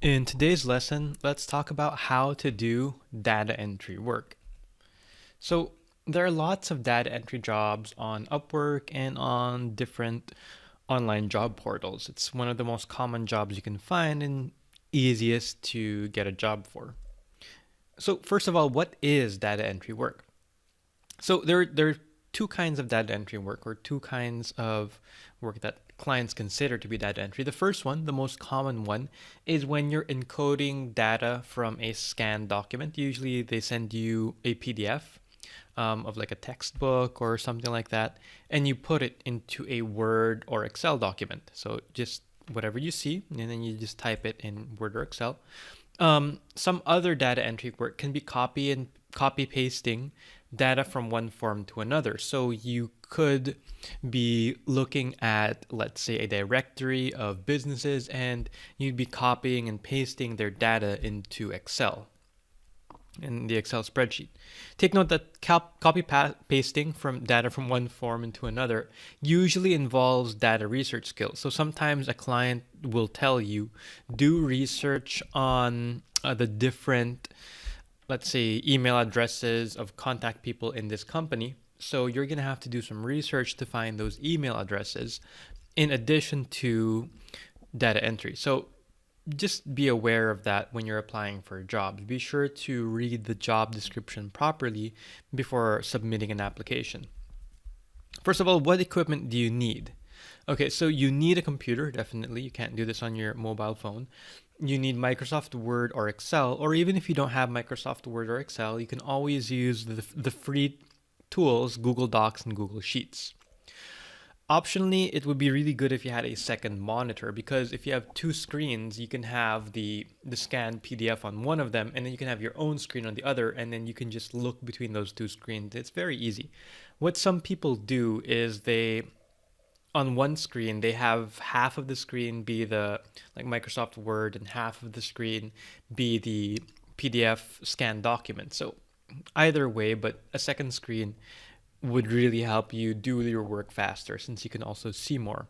In today's lesson, let's talk about how to do data entry work. So, there are lots of data entry jobs on Upwork and on different online job portals. It's one of the most common jobs you can find and easiest to get a job for. So, first of all, what is data entry work? So, there are two kinds of data entry work, or two kinds of work that clients consider to be data entry. The first one, the most common one, is when you're encoding data from a scanned document. Usually they send you a PDF of like a textbook or something like that, and you put it into a Word or Excel document. So just whatever you see, and then you just type it in Word or Excel. Some other data entry work can be copy pasting data from one form to another. So you could be looking at, let's say, a directory of businesses, and you'd be copying and pasting their data into Excel in the Excel spreadsheet. Take note that pasting from data from one form into another usually involves data research skills. So sometimes a client will tell you, do research on the different, let's say, email addresses of contact people in this company. So you're going to have to do some research to find those email addresses in addition to data entry. So just be aware of that when you're applying for jobs. Be sure to read the job description properly before submitting an application. First of all, what equipment do you need? Okay, so you need a computer, definitely. You can't do this on your mobile phone. You need Microsoft Word or Excel, or even if you don't have Microsoft Word or Excel, you can always use the free tools, Google Docs and Google Sheets. Optionally, it would be really good if you had a second monitor, because if you have two screens, you can have the scanned PDF on one of them, and then you can have your own screen on the other, and then you can just look between those two screens. It's very easy. What some people do is on one screen, they have half of the screen be the like Microsoft Word and half of the screen be the PDF scanned document. So either way, but a second screen would really help you do your work faster since you can also see more.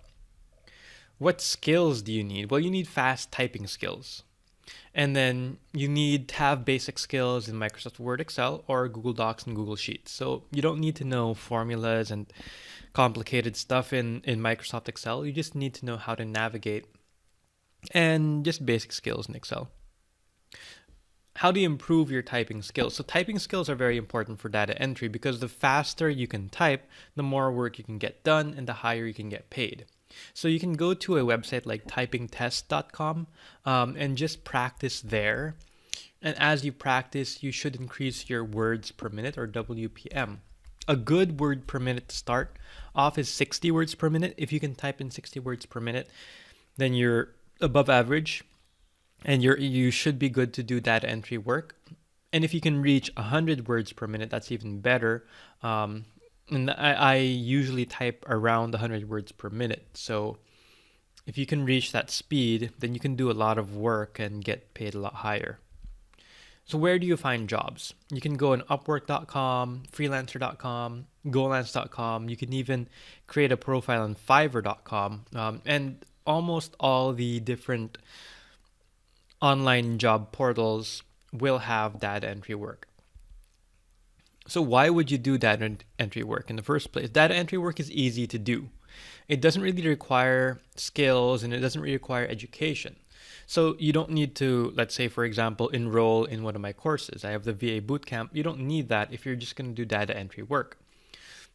What skills do you need? Well, you need fast typing skills. And then you need to have basic skills in Microsoft Word, Excel, or Google Docs and Google Sheets. So you don't need to know formulas and complicated stuff in Microsoft Excel. You just need to know how to navigate and just basic skills in Excel. How do you improve your typing skills? So typing skills are very important for data entry because the faster you can type, the more work you can get done and the higher you can get paid. So you can go to a website like typingtest.com and just practice there. And as you practice, you should increase your words per minute, or WPM. A good word per minute to start off is 60 words per minute. If you can type in 60 words per minute, then you're above average, and you should be good to do data entry work. And if you can reach 100 words per minute, that's even better. And I usually type around 100 words per minute. So if you can reach that speed, then you can do a lot of work and get paid a lot higher. So where do you find jobs? You can go on upwork.com, freelancer.com, golance.com. You can even create a profile on fiverr.com. And almost all the different online job portals will have data entry work. So why would you do data entry work in the first place? Data entry work is easy to do. It doesn't really require skills and it doesn't really require education. So you don't need to, let's say, for example, enroll in one of my courses. I have the VA bootcamp. You don't need that if you're just going to do data entry work,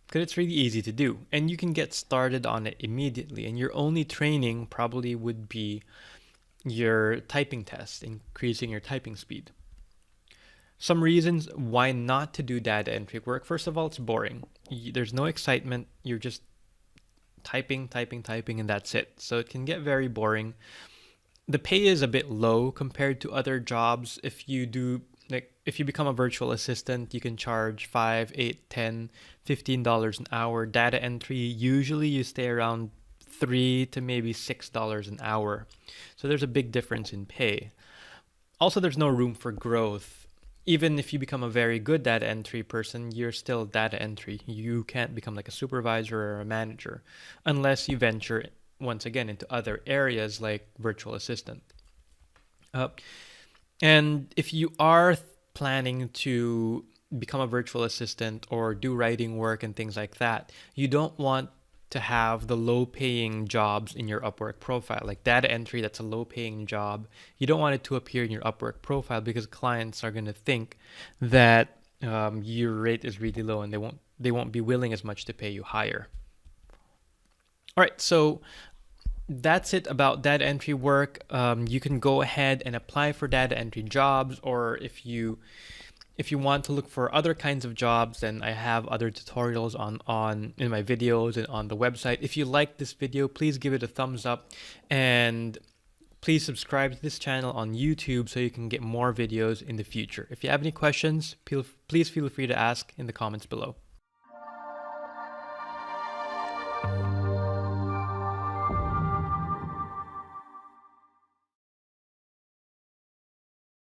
because it's really easy to do and you can get started on it immediately. And your only training probably would be your typing test, increasing your typing speed. Some reasons why not to do data entry work. First of all, it's boring. There's no excitement. You're just typing, and that's it. So it can get very boring. The pay is a bit low compared to other jobs. If you become a virtual assistant, you can charge 5, 8, 10, $15 an hour. Data entry, usually you stay around $3 to maybe $6 an hour. So there's a big difference in pay. Also, there's no room for growth. Even if you become a very good data entry person, you're still data entry. You can't become like a supervisor or a manager unless you venture once again into other areas like virtual assistant. Uh, and if you are planning to become a virtual assistant or do writing work and things like that, you don't want to have the low paying jobs in your Upwork profile. Like data entry, that's a low paying job. You don't want it to appear in your Upwork profile because clients are going to think that your rate is really low and they won't be willing as much to pay you higher. All right, so that's it about data entry work. You can go ahead and apply for data entry jobs, or if you want to look for other kinds of jobs, then I have other tutorials on in my videos and on the website. If you like this video, please give it a thumbs up, and please subscribe to this channel on YouTube so you can get more videos in the future. If you have any questions, please feel free to ask in the comments below.